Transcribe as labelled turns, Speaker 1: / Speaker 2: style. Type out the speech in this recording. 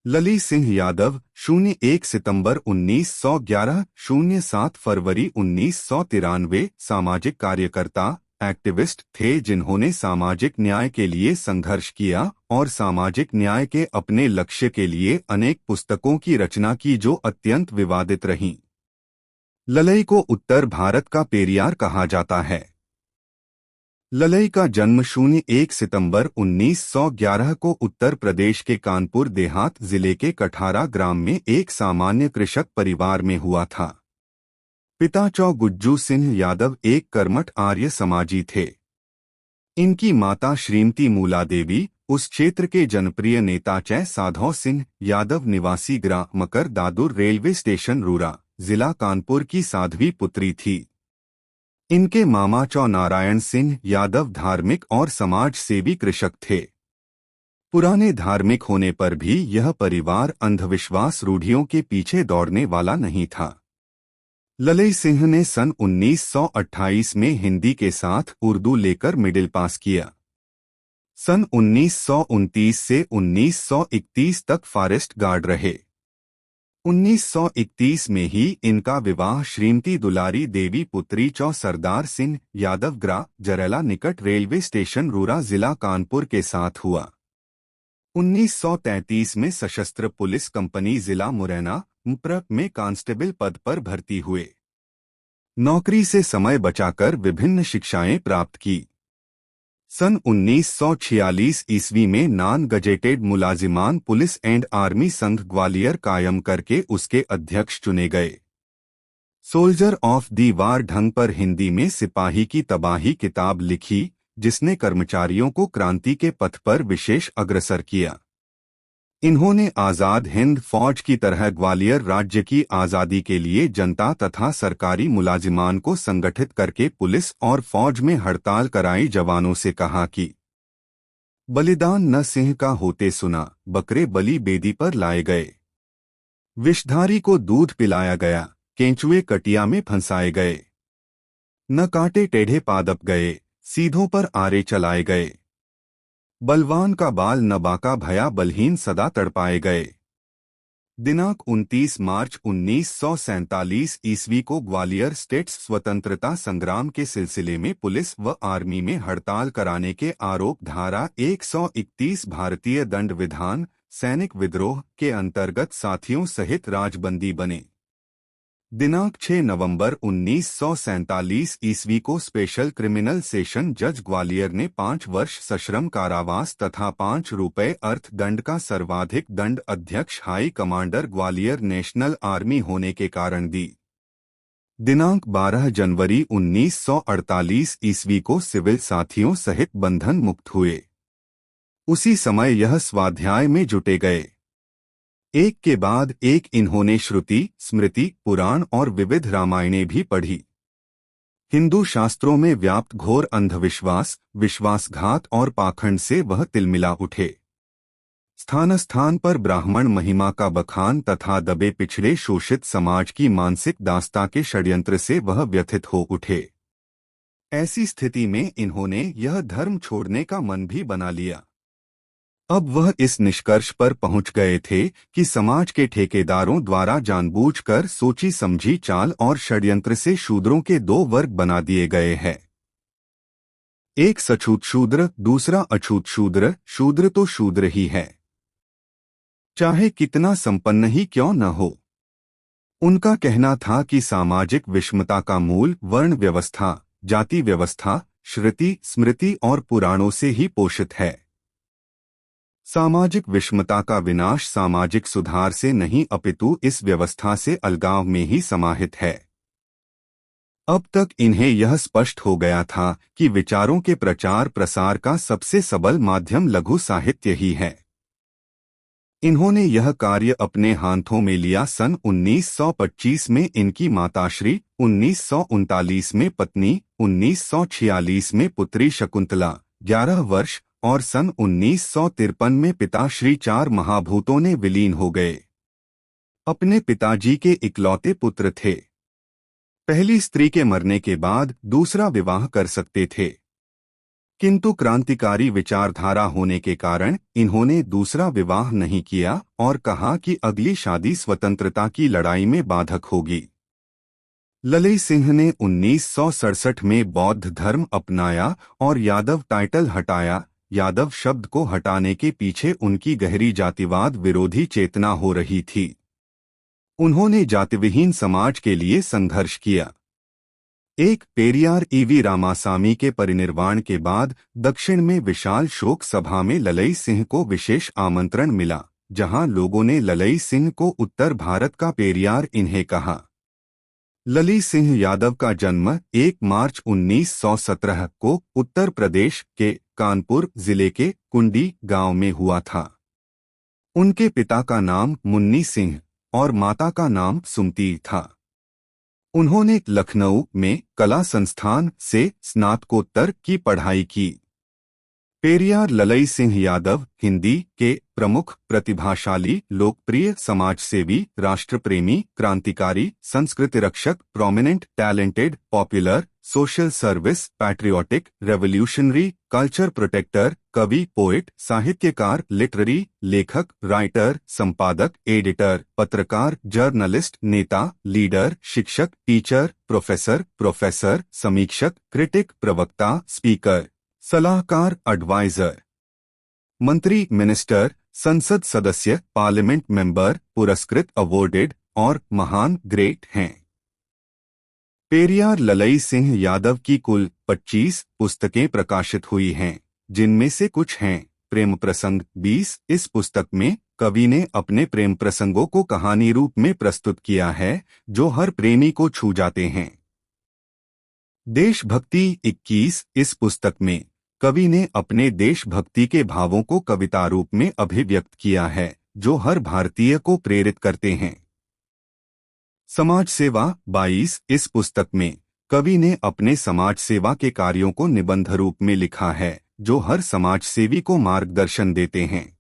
Speaker 1: लली सिंह यादव 01 सितंबर 1911 07 फरवरी 1993 सामाजिक कार्यकर्ता एक्टिविस्ट थे जिन्होंने सामाजिक न्याय के लिए संघर्ष किया और सामाजिक न्याय के अपने लक्ष्य के लिए अनेक पुस्तकों की रचना की जो अत्यंत विवादित रहीं। ललई को उत्तर भारत का पेरियार कहा जाता है। ललई का जन्म 01 सितंबर 1911 को उत्तर प्रदेश के कानपुर देहात जिले के कठारा ग्राम में एक सामान्य कृषक परिवार में हुआ था। पिता चौ गुज्जू सिंह यादव एक कर्मठ आर्य समाजी थे। इनकी माता श्रीमती मूला देवी उस क्षेत्र के जनप्रिय नेता चै साधौ सिंह यादव निवासी ग्राम मकर दादुर रेलवे स्टेशन रूरा जिला कानपुर की साध्वी पुत्री थी। इनके मामा चौ नारायण सिंह यादव धार्मिक और समाज सेवी कृषक थे। पुराने धार्मिक होने पर भी यह परिवार अंधविश्वास रूढ़ियों के पीछे दौड़ने वाला नहीं था। ललई सिंह ने सन 1928 में हिंदी के साथ उर्दू लेकर मिडिल पास किया। सन 1929 से 1931 तक फॉरेस्ट गार्ड रहे। 1931 में ही इनका विवाह श्रीमती दुलारी देवी पुत्री चौ सरदार सिंह यादव ग्रा जरेला निकट रेलवे स्टेशन रूरा जिला कानपुर के साथ हुआ। 1933 में सशस्त्र पुलिस कंपनी जिला मुरैना में कांस्टेबल पद पर भर्ती हुए। नौकरी से समय बचाकर विभिन्न शिक्षाएं प्राप्त की। सन 1946 ईस्वी में नॉन गजेटेड मुलाजिमान पुलिस एंड आर्मी संघ ग्वालियर कायम करके उसके अध्यक्ष चुने गए। सोल्जर ऑफ दी वार ढंग पर हिंदी में सिपाही की तबाही किताब लिखी जिसने कर्मचारियों को क्रांति के पथ पर विशेष अग्रसर किया। इन्होंने आज़ाद हिंद फौज की तरह ग्वालियर राज्य की आज़ादी के लिए जनता तथा सरकारी मुलाजिमान को संगठित करके पुलिस और फौज में हड़ताल कराई। जवानों से कहा कि बलिदान न सिंह का होते सुना, बकरे बलि बेदी पर लाए गए। विषधारी को दूध पिलाया गया, केंचुए कटिया में फंसाए गए। न कांटे टेढ़े पादप गए, सीधों पर आरे चलाए गए। बलवान का बाल न बाका भया, बलहीन सदा तड़पाए गए। दिनांक 29 मार्च 1947 ईस्वी को ग्वालियर स्टेट्स स्वतंत्रता संग्राम के सिलसिले में पुलिस व आर्मी में हड़ताल कराने के आरोप धारा 131 भारतीय दंड विधान सैनिक विद्रोह के अंतर्गत साथियों सहित राजबंदी बने। दिनांक 6 नवंबर 1947 ईस्वी को स्पेशल क्रिमिनल सेशन जज ग्वालियर ने 5 वर्ष सश्रम कारावास तथा 5 रुपये अर्थदंड का सर्वाधिक दंड अध्यक्ष high commander Gwalior national army होने के कारण दी। दिनांक 12 जनवरी 1948 ईस्वी को सिविल साथियों सहित बंधन मुक्त हुए। उसी समय यह स्वाध्याय में जुटे गए। एक के बाद एक इन्होंने श्रुति, स्मृति, पुराण और विविध रामायणें भी पढ़ी। हिंदू शास्त्रों में व्याप्त घोर अंधविश्वास, विश्वासघात और पाखंड से वह तिलमिला उठे। स्थान स्थान पर ब्राह्मण महिमा का बखान तथा दबे पिछड़े शोषित समाज की मानसिक दास्ता के षड्यंत्र से वह व्यथित हो उठे। ऐसी स्थिति में इन्होंने यह धर्म छोड़ने का मन भी बना लिया। अब वह इस निष्कर्ष पर पहुंच गए थे कि समाज के ठेकेदारों द्वारा जानबूझकर सोची समझी चाल और षड्यंत्र से शूद्रों के 2 वर्ग बना दिए गए हैं। एक सछूत शूद्र, दूसरा अछूत शूद्र। शूद्र तो शूद्र ही है, चाहे कितना संपन्न ही क्यों न हो। उनका कहना था कि सामाजिक विषमता का मूल वर्ण व्यवस्था, जाति व्यवस्था, श्रुति, स्मृति और पुराणों से ही पोषित है। सामाजिक विषमता का विनाश सामाजिक सुधार से नहीं अपितु इस व्यवस्था से अलगाव में ही समाहित है। अब तक इन्हें यह स्पष्ट हो गया था कि विचारों के प्रचार प्रसार का सबसे सबल माध्यम लघु साहित्य ही है। इन्होंने यह कार्य अपने हाथों में लिया। सन 1925 में इनकी माताश्री, 1939 में पत्नी, 1946 में पुत्री शकुंतला 11 वर्ष और सन 1953 में पिता श्री 4 महाभूतों ने विलीन हो गए। अपने पिताजी के इकलौते पुत्र थे। पहली स्त्री के मरने के बाद दूसरा विवाह कर सकते थे। किंतु क्रांतिकारी विचारधारा होने के कारण इन्होंने दूसरा विवाह नहीं किया और कहा कि अगली शादी स्वतंत्रता की लड़ाई में बाधक होगी। ललई सिंह ने 1967 में बौद्ध धर्म अपनाया और यादव टाइटल हटाया। यादव शब्द को हटाने के पीछे उनकी गहरी जातिवाद विरोधी चेतना हो रही थी। उन्होंने जातिविहीन समाज के लिए संघर्ष किया। एक पेरियार ईवी रामासामी के परिनिर्वाण के बाद दक्षिण में विशाल शोक सभा में ललई सिंह को विशेष आमंत्रण मिला, जहां लोगों ने ललई सिंह को उत्तर भारत का पेरियार इन्हें कहा। ललई सिंह यादव का जन्म 1 मार्च 1917 को उत्तर प्रदेश के कानपुर जिले के कुंडी गांव में हुआ था। उनके पिता का नाम मुन्नी सिंह और माता का नाम सुमती था। उन्होंने लखनऊ में कला संस्थान से स्नातकोत्तर की पढ़ाई की। पेरियार ललई सिंह यादव हिंदी के प्रमुख प्रतिभाशाली, लोकप्रिय समाजसेवी, राष्ट्रप्रेमी, क्रांतिकारी, संस्कृति रक्षक, prominent, talented, popular, social service, patriotic, revolutionary, culture protector, कवि, पोएट, साहित्यकार, लिटरेरी, लेखक, राइटर, संपादक, एडिटर, पत्रकार, जर्नलिस्ट, नेता, लीडर, शिक्षक, टीचर, प्रोफेसर, समीक्षक, क्रिटिक, प्रवक्ता, स्पीकर, सलाहकार, एडवाइजर, मंत्री, मिनिस्टर, संसद सदस्य, पार्लियामेंट मेंबर, पुरस्कृत, अवॉर्डेड और महान ग्रेट हैं। पेरियार ललई सिंह यादव की कुल 25 पुस्तकें प्रकाशित हुई हैं, जिनमें से कुछ हैं प्रेम प्रसंग 20। इस पुस्तक में कवि ने अपने प्रेम प्रसंगों को कहानी रूप में प्रस्तुत किया है, जो हर प्रेमी को छू जाते हैं। देशभक्ति 21। इस पुस्तक में कवि ने अपने देशभक्ति के भावों को कविता रूप में अभिव्यक्त किया है, जो हर भारतीय को प्रेरित करते हैं। समाज सेवा 22। इस पुस्तक में कवि ने अपने समाज सेवा के कार्यों को निबंध रूप में लिखा है, जो हर समाजसेवी को मार्गदर्शन देते हैं।